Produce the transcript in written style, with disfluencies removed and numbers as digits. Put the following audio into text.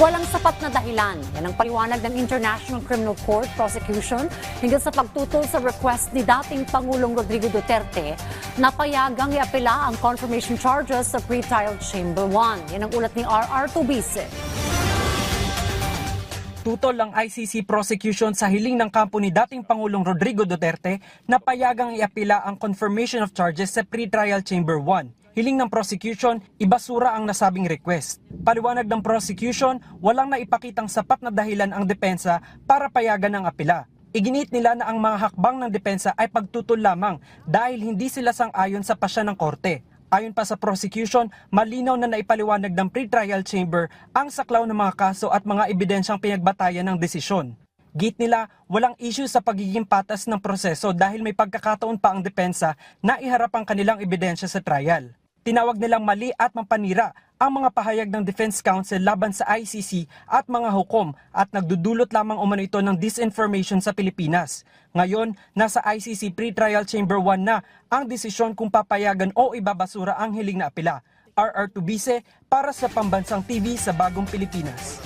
Walang sapat na dahilan. Yan ang paliwanag ng International Criminal Court prosecution hinggil sa pagtutol sa request ni dating Pangulong Rodrigo Duterte na payagang iapela ang confirmation charges sa pre-trial Chamber 1. Yan ang ulat ni R.R. Tubise. Tutol ang ICC prosecution sa hiling ng kampo ni dating Pangulong Rodrigo Duterte na payagang iapila ang confirmation of charges sa pre-trial Chamber 1. Hiling ng prosecution, ibasura ang nasabing request. Paliwanag ng prosecution, walang naipakitang sapat na dahilan ang depensa para payagan ang apela. Iginit nila na ang mga hakbang ng depensa ay pagtutol lamang dahil hindi sila sang-ayon sa pasya ng korte. Ayon pa sa prosecution, malinaw na naipaliwanag ng pre-trial chamber ang saklaw ng mga kaso at mga ebidensyang pinagbatayan ng desisyon. Git nila, walang issue sa pagiging patas ng proseso dahil may pagkakataon pa ang depensa na iharap ang kanilang ebidensya sa trial. Tinawag nilang mali at mampanira ang mga pahayag ng Defense Counsel laban sa ICC at mga hukom at nagdudulot lamang umano ito ng disinformation sa Pilipinas. Ngayon, nasa ICC Pre-Trial Chamber 1 na ang desisyon kung papayagan o ibabasura ang hiling na apela. R.R. Tubise para sa Pambansang TV sa Bagong Pilipinas.